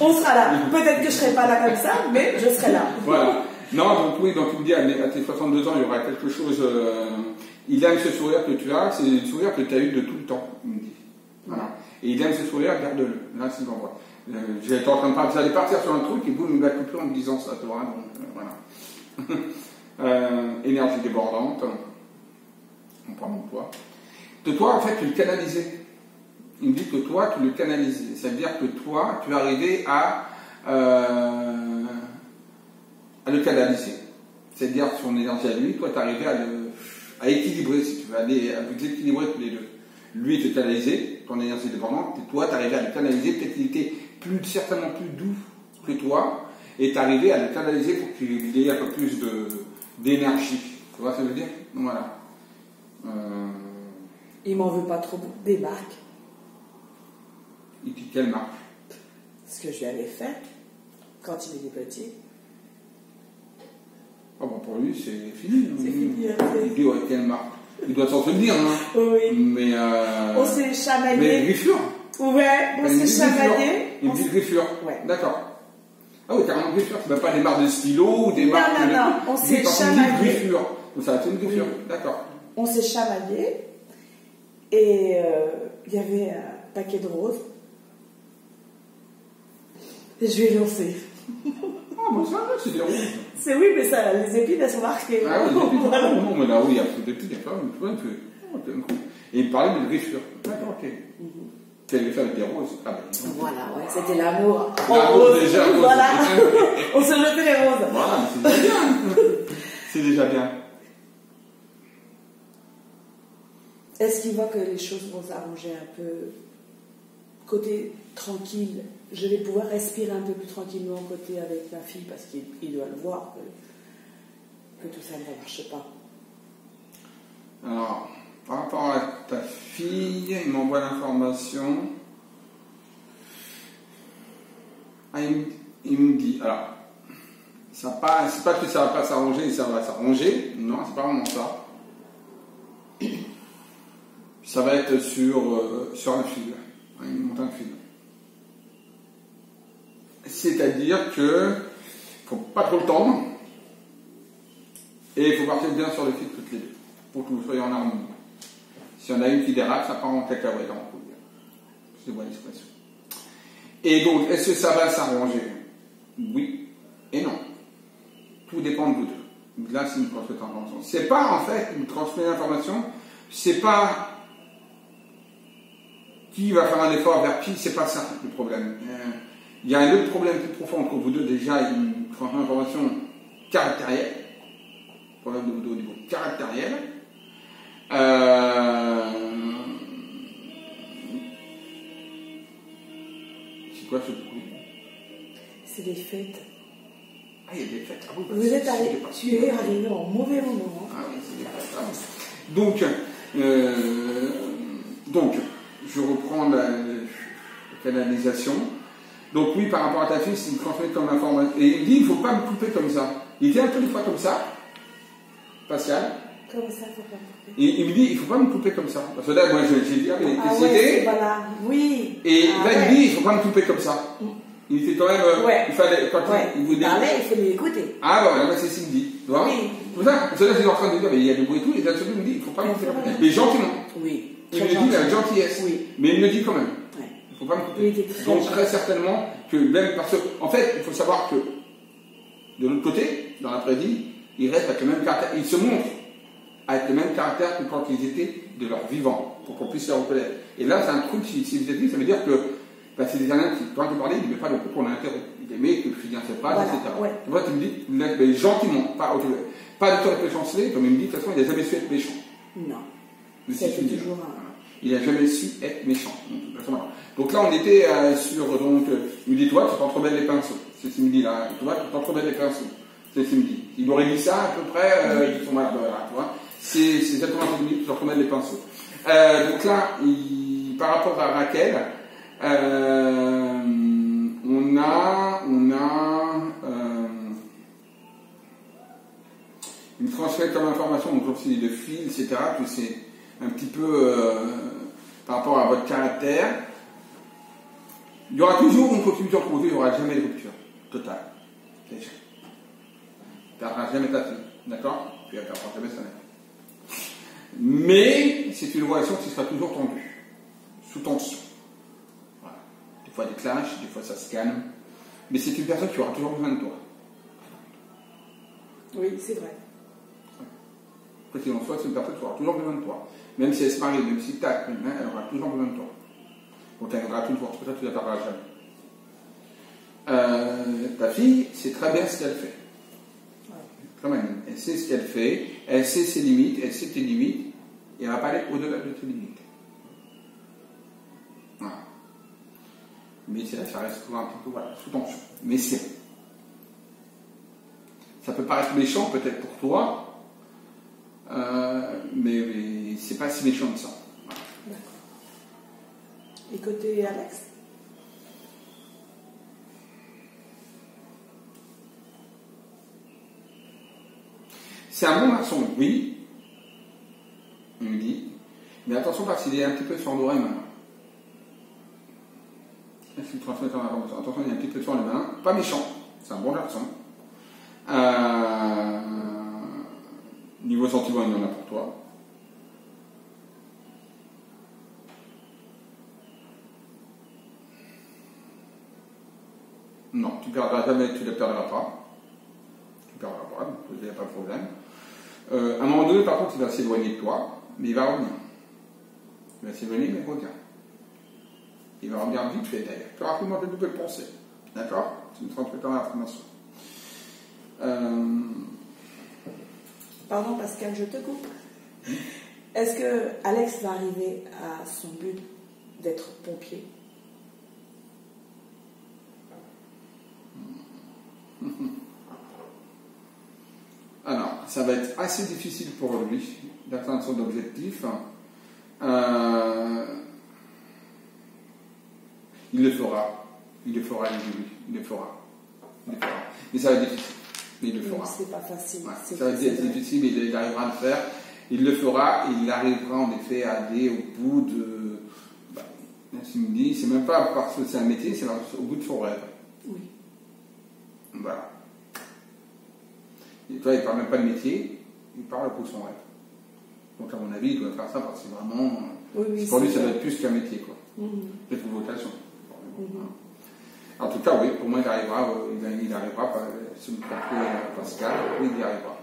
Speaker 2: On sera là. Peut-être que je ne serai pas là comme ça, mais je serai là.
Speaker 1: Voilà. Non, donc oui, donc il me dit à tes 62 ans, il y aura quelque chose. Il aime ce sourire que tu as, c'est le sourire que tu as eu de tout le temps, il me dit. Voilà. Et il aime ce sourire, garde-le. Là, c'est l'envoi. J'étais en train de parler, j'allais partir sur un truc, et boum, il m'a coupé en me disant ça, tu vois. Donc, voilà. Énergie débordante. On parle de toi. De toi, en fait, tu le canalisais. Il me dit que toi, tu le canalisais. Ça veut dire que toi, tu arrivais à le canaliser. C'est-à-dire son énergie à lui, toi, tu arrivais à équilibrer, si tu veux, à vous équilibrer tous les deux. Lui, il te canalisait, ton énergie dépendante, et toi, tu arrivais à le canaliser, peut-être qu'il était certainement plus doux que toi, et tu arrivais à le canaliser pour qu'il ait un peu plus d'énergie. Tu vois ce que je veux dire? Voilà.
Speaker 2: Il m'en veut pas trop des marques.
Speaker 1: Il dit quelle marque?
Speaker 2: Ce que je lui avais fait quand il était petit.
Speaker 1: Oh bah pour lui, c'est fini.
Speaker 2: C'est fini.
Speaker 1: Il dit ouais, quelle marque? Il doit s'en souvenir, hein.
Speaker 2: Oui.
Speaker 1: Mais
Speaker 2: on s'est chamaillé.
Speaker 1: Mais griffure.
Speaker 2: Ouais, on s'est chamaillé.
Speaker 1: Il me dit griffure.
Speaker 2: Ouais.
Speaker 1: D'accord. Ah oui, carrément griffure. C'est même pas des marques de stylo ou des marques.
Speaker 2: Non, on s'est chamaillé.
Speaker 1: Griffure. Donc ça a été une griffure. Oui. D'accord.
Speaker 2: On s'est chamaillé. Et il y avait un paquet de roses. Et je lui ai lancé.
Speaker 1: Ah, bon, ça, c'est des roses.
Speaker 2: C'est oui, mais ça, les épines, elles sont marquées.
Speaker 1: Ah oui, les épines, voilà. Non, mais là, oui, il y a des petites, il y a pas, tu vois, Et il me parlait de griffure. D'accord, ok. Quelle griffure avec des roses. Ah, ben,
Speaker 2: voilà, ouais, c'était l'amour.
Speaker 1: L'amour déjà, rose.
Speaker 2: Voilà. On se jetait les roses.
Speaker 1: Voilà, mais c'est déjà bien. C'est déjà bien.
Speaker 2: Est-ce qu'il voit que les choses vont s'arranger un peu côté tranquille? Je vais pouvoir respirer un peu plus tranquillement côté avec ma fille parce qu'il doit le voir que tout ça ne marche pas.
Speaker 1: Alors, par rapport à ta fille, il m'envoie l'information. Ah, il me dit, alors, c'est pas que ça va pas s'arranger et ça va s'arranger. Non, c'est pas vraiment ça. Ça va être sur un fil. Il monte un fil. C'est-à-dire que faut pas trop le tendre et il faut partir bien sur le fil toutes les deux pour que vous soyez en harmonie. Si on a une qui dérape, ça part en cacahuète, on peut dire. C'est bonne expression. Et donc, est-ce que ça va s'arranger? Oui et non. Tout dépend de vous deux. Là, c'est une transmission d'information. C'est pas en fait une transmission d'information, c'est pas qui va faire un effort vers qui, c'est pas ça le problème. Il y a un autre problème plus profond entre vous deux, déjà une transmission d'information caractérielle. Problème de vous deux au niveau caractériel. C'est quoi ce bruit?
Speaker 2: C'est des fêtes.
Speaker 1: Ah, il y a des fêtes. Ah, oui,
Speaker 2: Vous êtes arrivé, tu es arrivé en mauvais moment.
Speaker 1: Ah oui, c'est des fêtes. Ah, donc, je reprends la canalisation. Donc oui, par rapport à ta fille, c'est une transmission comme information. Et il dit, il ne faut pas me couper comme ça. Il était un peu des fois comme ça, Pascal.
Speaker 2: Comme ça, faut pas me couper.
Speaker 1: Et il me dit, il ne faut pas me couper comme ça. Parce que là, moi, j'ai dit, ah, il était
Speaker 2: ouais, voilà, oui.
Speaker 1: Et là, il me dit, il ne faut pas me couper comme ça. Il était quand même. Il fallait. Quand il vous
Speaker 2: parlait, il fallait l'écouter.
Speaker 1: Ah, voilà, c'est ce qu'il me dit. Tu vois?
Speaker 2: Oui.
Speaker 1: Pour ça, parce que là, j'étais en train de dire, mais il y a du bruit et tout, et là, il me dit, il ne faut pas me couper comme ça. Mais gentiment.
Speaker 2: Oui.
Speaker 1: Il me dit, il a une gentillesse.
Speaker 2: Oui.
Speaker 1: Mais il me le dit quand même.
Speaker 2: Ouais.
Speaker 1: Il ne faut pas me couper. Donc, très certainement, que même parce que, en fait, il faut savoir que, de l'autre côté, dans l'après-midi, il reste avec le même caractère. Il se montre avec le même caractère que quand ils étaient de leur vivant, pour qu'on puisse se reconnaître. Et là, c'est un truc, si vous êtes dit, ça veut dire que, ben, c'est des Indiens qui, quand tu parlais, ils ne pas le coup qu'on a interrompu. Il aimait que je finisse ses phrases, etc.
Speaker 2: Ouais.
Speaker 1: Tu vois, tu me dis, mais gentiment, pas de temps de méchanceté, comme il me dit, de toute façon, il n'a jamais su être méchant.
Speaker 2: Non.
Speaker 1: C'est
Speaker 2: toujours un...
Speaker 1: Il n'a jamais su être méchant. Donc là, on était sur, donc, il me dit, toi, tu t'entremêles les pinceaux. C'est ce qu'il me dit là. Toi, tu t'entremêles les pinceaux. C'est ce qu'il me dit. Il aurait dit ça à peu près, ils sont malades, voilà, tu vois. C'est exactement ce qu'il me dit, tu t'entremêles les pinceaux. Donc là, par rapport à Raquel, on a une transfert comme information, donc comme c'est de fil, etc., que c'est un petit peu par rapport à votre caractère. Il y aura toujours une continuité entre vous deux, il n'y aura jamais de rupture totale. Tu ne perdras jamais ta fille, d'accord? Tu ne perdras jamais sa mère. Mais c'est une relation qui sera toujours tendue, sous tension. Voilà. Des fois des clashs, des fois ça se calme. Mais c'est une personne qui aura toujours besoin de toi.
Speaker 2: Oui, c'est vrai.
Speaker 1: Quoi qu'il en soit, c'est une personne qui aura toujours besoin de toi. Même si elle se marie, même si tac, elle aura toujours besoin de toi. On t'aidera toujours, c'est pour ça que tu ne la perdras jamais. Ta fille, c'est très bien ce qu'elle fait. Quand même, elle sait ce qu'elle fait, elle sait ses limites, elle sait tes limites, et elle ne va pas aller au-delà de tes limites. Voilà. Mais ça reste toujours un petit peu sous tension. Mais c'est. Ça peut paraître méchant peut-être pour toi, mais c'est pas si méchant que ça. Voilà.
Speaker 2: D'accord. Et côté Alex?
Speaker 1: C'est un bon garçon, oui, il me dit, mais attention parce qu'il est un petit peu sur l'oreille maintenant. Est-ce qu'il transmet ton information? Attention, il est un petit peu sur les mains, pas méchant, c'est un bon garçon. Niveau sentiment, il en a pour toi. Non, tu ne perdras jamais, tu ne le perdras pas. Tu ne perdras pas, donc il n'y a pas de problème. À un moment donné, par contre, il va s'éloigner de toi, mais il va revenir. Il va s'éloigner, mais reviens. Il va revenir vite fait d'ailleurs. Tu auras vraiment de nouvelles pensées. D'accord? Tu me transmets dans l'information.
Speaker 2: Pardon Pascal, je te coupe. Est-ce que Alex va arriver à son but d'être pompier?
Speaker 1: Alors, ça va être assez difficile pour lui d'atteindre son objectif. Il le fera. Il le fera, il le fera. Mais ça va être difficile. Mais il le fera.
Speaker 2: C'est pas facile.
Speaker 1: Ouais, ça va être difficile, mais il arrivera à le faire. Il le fera et il arrivera en effet à aller au bout de. Il me dit, c'est même pas parce que c'est un métier, c'est au bout de son rêve.
Speaker 2: Oui.
Speaker 1: Voilà. Et toi, il ne parle même pas de métier, il parle au bout de son rêve. Donc, à mon avis, il doit faire ça parce que c'est vraiment.
Speaker 2: Oui,
Speaker 1: pour lui, ça doit être plus qu'un métier, quoi. C'est une vocation. En tout cas, oui, pour moi, il arrivera, si vous trompez Pascal, oui, il y arrivera.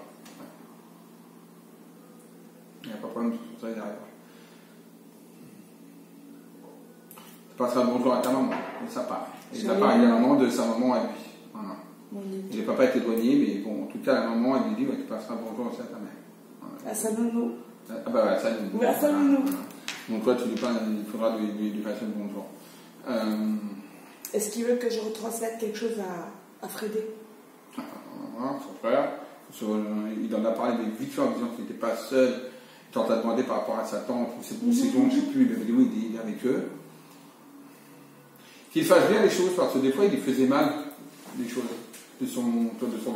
Speaker 1: Il n'y a pas de problème sur ça, il y arrivera. Tu passeras le bonjour à ta maman, et ça part. Et ça part également de sa maman à lui. Voilà. Et le papa est éloigné, mais bon, en tout cas, la maman, elle lui dit, tu passeras le bonjour aussi à ta mère.
Speaker 2: Voilà. À sa nounou.
Speaker 1: Ah bah ouais, ça nounou.
Speaker 2: Oui, à sa nounou.
Speaker 1: Donc toi, il faudra lui passer le bonjour.
Speaker 2: Est-ce qu'il veut que je retransmette quelque chose à Frédéric?
Speaker 1: Son frère, il en a parlé vite fait en disant qu'il n'était pas seul. Il t'a demandé par rapport à sa tante ou ses jours, je ne sais plus, il avait dit oui, il est avec eux. Qu'il fasse bien les choses, parce que des fois, il faisait mal les choses de son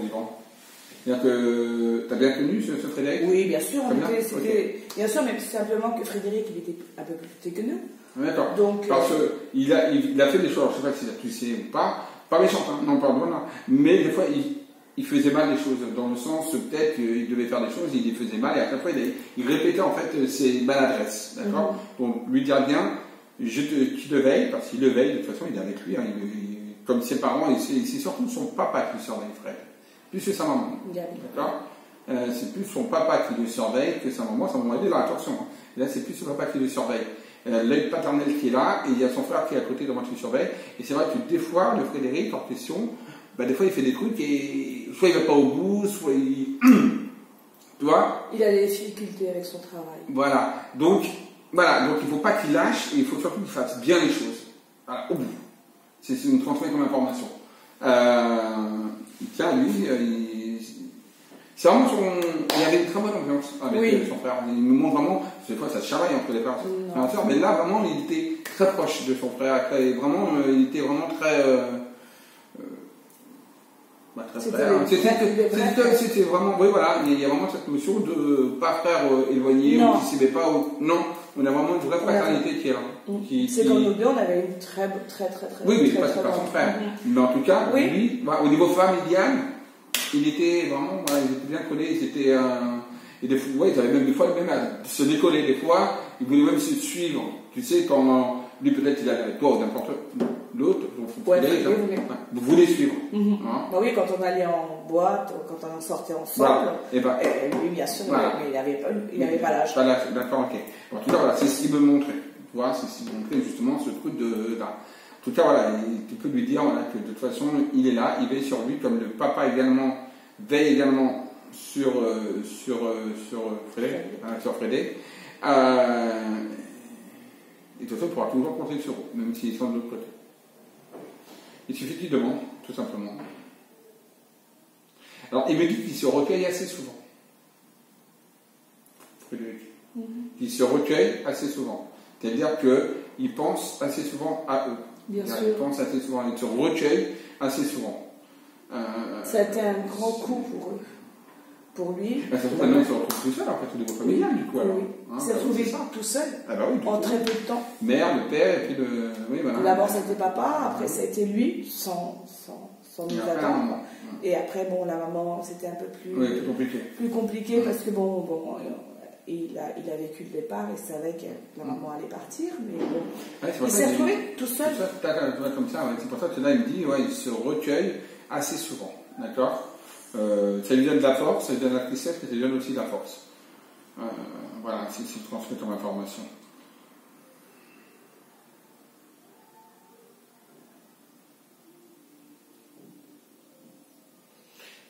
Speaker 1: vivant. C'est-à-dire que tu as bien connu ce Frédéric?
Speaker 2: Oui, bien sûr. Bien sûr, mais simplement que Frédéric, il était un peu plus petit que nous.
Speaker 1: D'accord.
Speaker 2: Donc,
Speaker 1: parce qu'il a fait des choses, je ne sais pas s'il a touché ou pas méchant, hein, non, pardon, non. Mais des fois, il faisait mal des choses, dans le sens, peut-être qu'il devait faire des choses, il les faisait mal, et à chaque fois, il répétait en fait ses maladresses, d'accord? Donc, lui dire bien, tu le veilles, parce qu'il le veille, de toute façon, il est avec lui, hein, comme ses parents, et c'est surtout son papa qui surveille Fred, plus que sa maman, d'accord? C'est plus son papa qui le surveille que sa maman il est là, attention, hein. Et là, c'est plus son papa qui le surveille. L'œil paternel qui est là, et il y a son frère qui est à côté de moi qui le surveille, et c'est vrai que des fois, le Frédéric, en question, des fois il fait des trucs et soit il va pas au bout, soit il. Tu vois?
Speaker 2: Il a des difficultés avec son travail.
Speaker 1: Voilà. Donc il ne faut pas qu'il lâche et il faut surtout qu'il fasse bien les choses. Voilà, au bout. C'est une transmission comme information. Il tient, lui, c'est vraiment il y avait une très bonne ambiance avec son frère. Il nous montre vraiment, des fois ça se chamaille entre les frères, mais là vraiment il était très proche de son frère. Vraiment, il était vraiment très. C'était vraiment, oui voilà, il y a vraiment cette notion de pas frère éloigné ou qui ne s'aimait pas. Non, on a vraiment une vraie fraternité qui est là.
Speaker 2: C'est comme nous deux, on avait une très
Speaker 1: oui, mais c'est pas son frère. Mais en tout cas, lui, au niveau familial, il était vraiment, il était bien collé, c'était et des fois, ils avaient même des fois même à se décoller des fois, ils voulaient même se suivre. Tu sais, quand lui peut-être il allait avec toi ou n'importe l'autre, vous voulez suivre.
Speaker 2: Bah oui, quand on allait en boîte, quand on en sortait ensemble, lui bien sûr, mais il n'avait pas l'âge.
Speaker 1: D'accord, ok. En tout cas, voilà, c'est ce qu'il me montrait. Tu vois, c'est ce qu'il me montrait justement ce truc de là. En tout cas, voilà, tu peux lui dire que de toute façon, il est là, il veille sur lui, comme le papa également veille également sur Frédéric. Et de toute façon, il pourra toujours compter sur eux, même s'ils sont de l'autre côté. Il suffit qu'il demande, tout simplement. Alors, il me dit qu'il se recueille assez souvent. Frédéric. Il se recueille assez souvent. C'est-à-dire qu'il pense assez souvent à eux.
Speaker 2: Bien sûr.
Speaker 1: Il pense assez souvent, il se recueille assez souvent.
Speaker 2: Ça a été un grand coup pour eux. Pour lui.
Speaker 1: Ça se trouve, il se retrouve tout seul, en fait, au niveau familial, du coup. Alors.
Speaker 2: Il s'est retrouvé tout seul, en très peu de temps.
Speaker 1: Mère, le père, et puis le. Oui, voilà.
Speaker 2: D'abord, c'était papa, après, ça a été lui, sans nous attendre. Et après, bon, la maman, c'était un peu plus compliqué. Parce que, il a vécu le départ et savait que la maman allait partir, mais bon. Il s'est retrouvé tout seul.
Speaker 1: Comme ça, c'est pour ça que là, il me dit, il se recueille assez souvent. D'accord? Ça lui donne de la force, ça lui donne de la tristesse, mais ça lui donne aussi de la force. Voilà, c'est transmis comme information.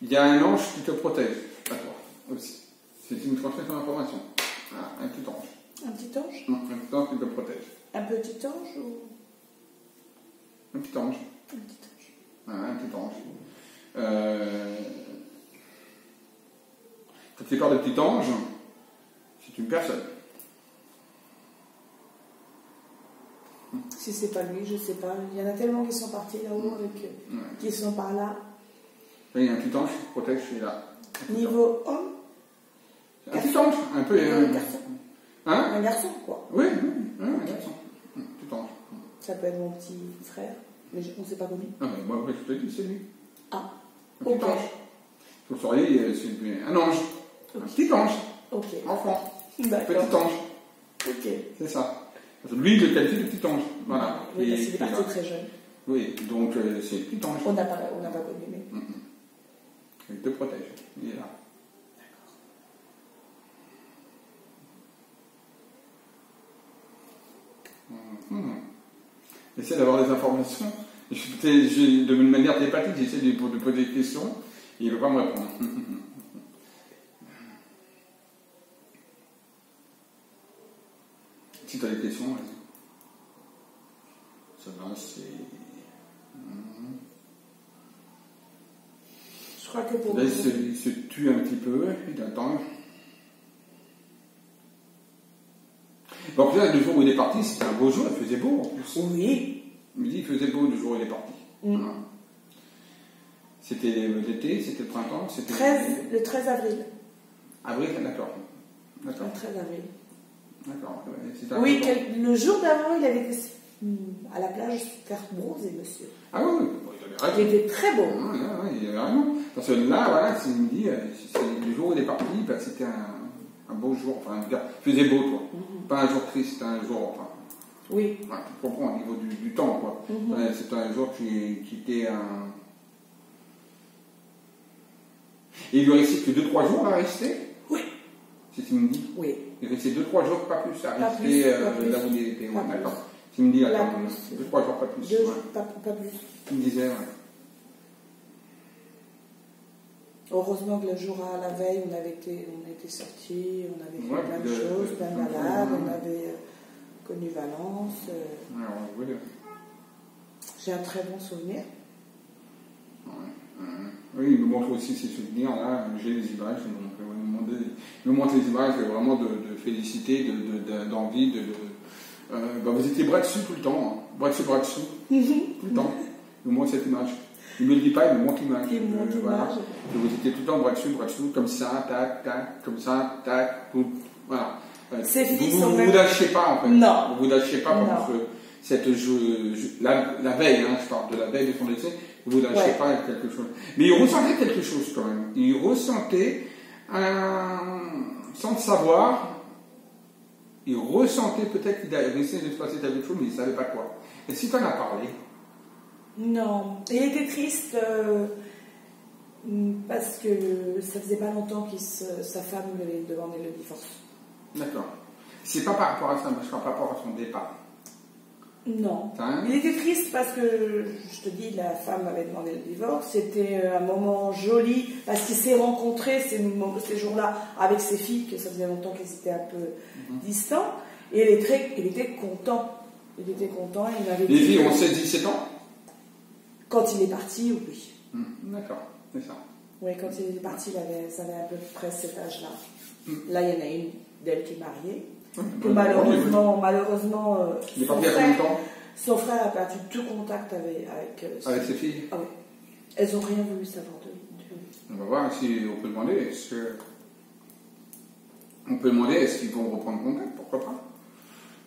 Speaker 1: Il y a un ange qui te protège, à toi aussi. C'est une transmission d'information. Ah, un petit ange.
Speaker 2: Un petit ange?
Speaker 1: Non, un petit ange qui te protège.
Speaker 2: Un petit ange ou...
Speaker 1: Un petit ange.
Speaker 2: Un petit ange.
Speaker 1: Ah, un petit ange. Quand tu parles de petit ange, c'est une personne.
Speaker 2: Si c'est pas lui, je sais pas. Il y en a tellement qui sont partis là-haut, qui sont par là.
Speaker 1: Il y a un petit ange qui te protège, je suis là.
Speaker 2: Niveau homme?
Speaker 1: Un petit ange, un peu.
Speaker 2: Un garçon.
Speaker 1: Hein?
Speaker 2: Un garçon, quoi.
Speaker 1: Oui, un garçon. Petit ange.
Speaker 2: Ça peut être mon petit frère, mais on ne sait pas combien.
Speaker 1: Ah, mais moi, je te dis, c'est lui.
Speaker 2: Ah,
Speaker 1: Un petit ange. Vous sauriez, c'est un ange. Un petit ange.
Speaker 2: Ok.
Speaker 1: Enfant.
Speaker 2: D'accord.
Speaker 1: Petit ange.
Speaker 2: Ok.
Speaker 1: C'est ça. Lui, il le qualifie de petit ange. Voilà.
Speaker 2: Oui, parce qu'il est parti très jeune.
Speaker 1: Oui, donc c'est petit ange.
Speaker 2: On n'a pas connu, mais.
Speaker 1: Il te protège. Il est là. D'accord. J'essaie d'avoir des informations. De manière télépathique, j'essaie de poser des questions. Et il ne veut pas me répondre. Si tu as des questions, vas-y. Ça va, c'est...
Speaker 2: Je crois que pour
Speaker 1: Là, il se tue un petit peu, il attend. Bon, là, le jour où il est parti, c'était un beau jour, il faisait beau en plus.
Speaker 2: Oui.
Speaker 1: Il me dit qu'il faisait beau le jour où il est parti. Voilà. C'était l'été, c'était le printemps, c'était...
Speaker 2: Le 13 avril.
Speaker 1: Avril, d'accord.
Speaker 2: Le 13 avril.
Speaker 1: D'accord.
Speaker 2: Oui, le jour d'avant, il avait été à la plage faire bronzer, monsieur.
Speaker 1: Ah oui, il avait raison.
Speaker 2: Il était très beau.
Speaker 1: Oui, il avait raison. Parce que là, voilà, il me dit, le jour où il est parti, ben, c'était un beau jour. Enfin, il faisait beau, toi. Pas un jour triste, c'était un jour... Enfin,
Speaker 2: oui.
Speaker 1: Ouais, tu comprends, au niveau du temps, quoi. C'était un jour qui était un... Et il lui restait que 2-3 jours à rester?
Speaker 2: Oui.
Speaker 1: C'est ce qu'il me dit?
Speaker 2: Oui.
Speaker 1: Il restait 2-3 jours, pas plus, à rester là où il était. Ouais, d'accord. Tu me dis, attends, 2-3 jours, pas plus.
Speaker 2: Pas plus.
Speaker 1: Tu me disais, ouais.
Speaker 2: Heureusement que le jour à la veille, on était sortis, on avait fait plein de choses, plein de malades, on avait connu Valence. J'ai un très bon souvenir.
Speaker 1: Oui, il me montre aussi ces souvenirs-là, j'ai les images, donc il me montre les images vraiment de félicité, d'envie, vous étiez bras dessus tout le temps, hein. Bras dessous, tout le temps. Il me montre cette image. Il ne me le dit pas, il me montre l'image.
Speaker 2: Il me montre l'image.
Speaker 1: Voilà. Vous étiez tout le temps bras dessous, comme ça, tac, tac, comme ça, tac, tout. Voilà. Vous ne vous lâchez pas, en fait.
Speaker 2: Non.
Speaker 1: Vous ne vous lâchez pas parce que la veille, hein, je parle de la veille de son décès, vous ne lâchez pas quelque chose. Mais il ressentait quelque chose quand même. Il ressentait, sans le savoir, il ressentait peut-être qu'il allait essayer de se passer quelque chose, mais il ne savait pas quoi. Et si tu en as parlé?
Speaker 2: Non. Il était triste parce que ça faisait pas longtemps que sa femme lui avait demandé le divorce. D'accord.
Speaker 1: C'est pas par rapport à ça, mais par rapport à son départ.
Speaker 2: Non. Il était triste parce que, je te dis, la femme avait demandé le divorce. C'était un moment joli parce qu'il s'est rencontré ces jours-là avec ses filles, que ça faisait longtemps qu'ils étaient un peu distants. Et il était content. Il était content. Il m'avait dit.
Speaker 1: Les filles ont 16-17 ans?
Speaker 2: Quand il est parti, oui.
Speaker 1: D'accord, c'est ça.
Speaker 2: Oui, quand il est parti, ça avait à peu près cet âge-là. Là, il y en a une d'elle qui est mariée. Que malheureusement,
Speaker 1: il est parti à combien de temps?
Speaker 2: Son frère a perdu tout contact avec
Speaker 1: ses filles.
Speaker 2: Ah oui. Elles n'ont rien voulu savoir de lui.
Speaker 1: On va voir si on peut demander, est-ce qu'ils vont reprendre contact? Pourquoi pas?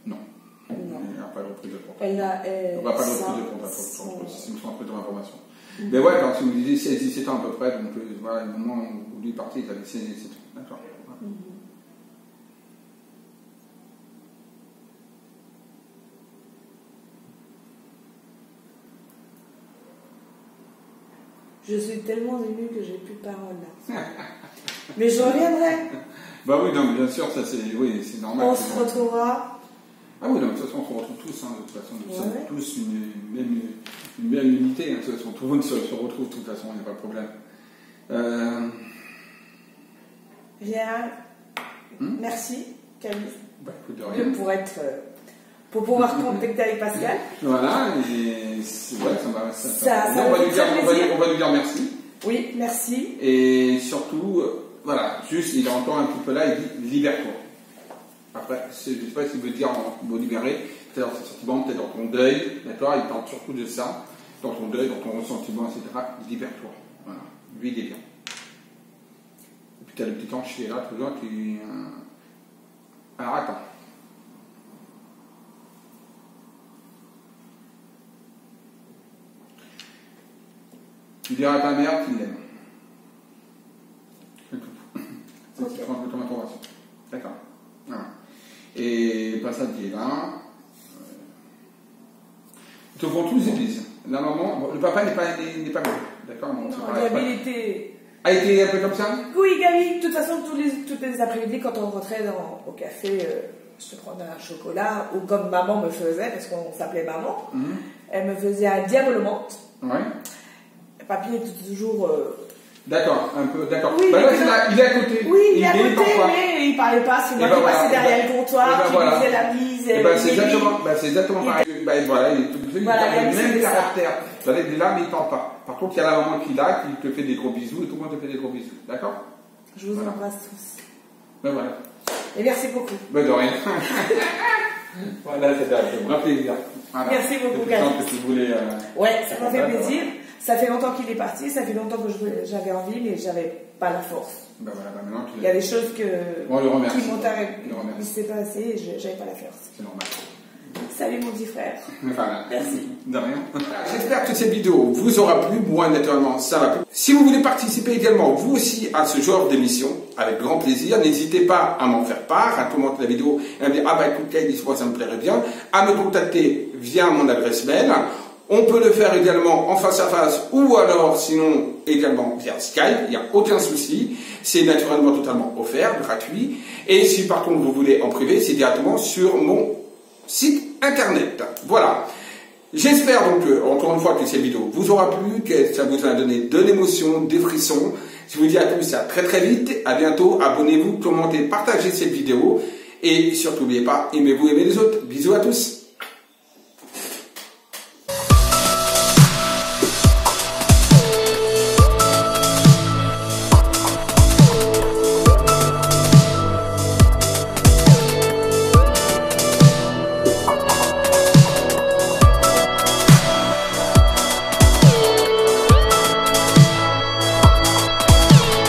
Speaker 1: Non. Il n'y a pas de reprise de contact. Il n'y aura pas de reprise de contact, c'est une reprise d'information. Mais ouais, quand tu me disais 16-17 ans à peu près, donc voilà, le moment où lui est parti, il avait 16-17 ans. D'accord.
Speaker 2: Je suis tellement émue que j'ai plus de parole là. Mais je reviendrai.
Speaker 1: Bah oui, non, bien sûr, ça c'est normal.
Speaker 2: On se retrouvera.
Speaker 1: Ah oui, non, de toute façon, on se retrouve tous, hein, de toute façon, nous sommes tous une même unité, hein, de toute façon, tout le monde se retrouve, de toute façon, il n'y a pas de problème.
Speaker 2: Rien. Merci, Camille.
Speaker 1: Bah, écoute, de rien.
Speaker 2: Pour pouvoir contacter avec Pascal.
Speaker 1: Voilà, et ouais,
Speaker 2: on
Speaker 1: va lui dire merci.
Speaker 2: Oui, merci.
Speaker 1: Et surtout, voilà, juste, il est encore un petit peu là, il dit libère-toi. Après, je ne sais pas s'il veut dire en mot libérer, peut-être dans tes sentiments, peut-être dans ton deuil, d'accord, il parle surtout de ça, dans ton deuil, dans ton ressentiment, etc. Libère-toi. Voilà, lui, il est bien. Et puis tu as le petit ange qui est là, toujours, qui. Alors attends. Tu diras à ta mère qu'il l'aime. C'est tout. C'est ton information. D'accord. Voilà. Et pas ça dit là. Ils te font tous les églises. La maman, le papa n'est pas bien. D'accord.
Speaker 2: Non, Gabi était.
Speaker 1: A été un peu comme ça.
Speaker 2: Oui, Gabi. De toute façon, toutes les après-midi, quand on rentrait au café, je te prenais un chocolat, ou comme maman me faisait, parce qu'on s'appelait maman, elle me faisait un diable menthe.
Speaker 1: Ouais.
Speaker 2: Papy était toujours.
Speaker 1: D'accord, un peu, d'accord.
Speaker 2: Oui,
Speaker 1: bah là, il est à côté.
Speaker 2: Oui, il est à côté, mais il parlait pas. C'est moi qui passais derrière le comptoir, qui lui faisait la bise.
Speaker 1: C'est exactement pareil. Voilà, il est tout il a le même caractère. Il est là, mais il ne tente pas. Par contre, il y a la maman qui est là, qui te fait des gros bisous, et tout le monde te fait des gros bisous. D'accord?
Speaker 2: Je vous embrasse tous.
Speaker 1: Ben voilà.
Speaker 2: Et merci beaucoup.
Speaker 1: Ben de rien. Voilà, c'était un grand plaisir.
Speaker 2: Voilà. Merci beaucoup, Camille.
Speaker 1: Que tu voulais.
Speaker 2: Ouais, ça m'a fait plaisir. Ça fait longtemps qu'il est parti, ça fait longtemps que j'avais envie, mais j'avais pas la force.
Speaker 1: Ben voilà, maintenant
Speaker 2: il y a des choses qui m'ont
Speaker 1: s'est
Speaker 2: passé et j'avais pas la force.
Speaker 1: C'est normal.
Speaker 2: Salut mon petit frère.
Speaker 1: Voilà.
Speaker 2: Merci.
Speaker 1: De rien. J'espère que cette vidéo vous aura plu. Moi, naturellement, ça m'a plu. Si vous voulez participer également, vous aussi, à ce genre d'émission, avec grand plaisir, n'hésitez pas à m'en faire part, à commenter la vidéo et à me dire, ah bah écoute, moi ça me plairait bien, à me contacter via mon adresse mail. On peut le faire également en face à face ou alors sinon également via Skype, il n'y a aucun souci. C'est naturellement totalement offert, gratuit. Et si par contre vous voulez en privé, c'est directement sur mon site internet. Voilà. J'espère donc, encore une fois, que cette vidéo vous aura plu, que ça vous a donné de l'émotion, des frissons. Je vous dis à tous à très très vite, à bientôt. Abonnez-vous, commentez, partagez cette vidéo. Et surtout n'oubliez pas, aimez-vous, aimez les autres. Bisous à tous.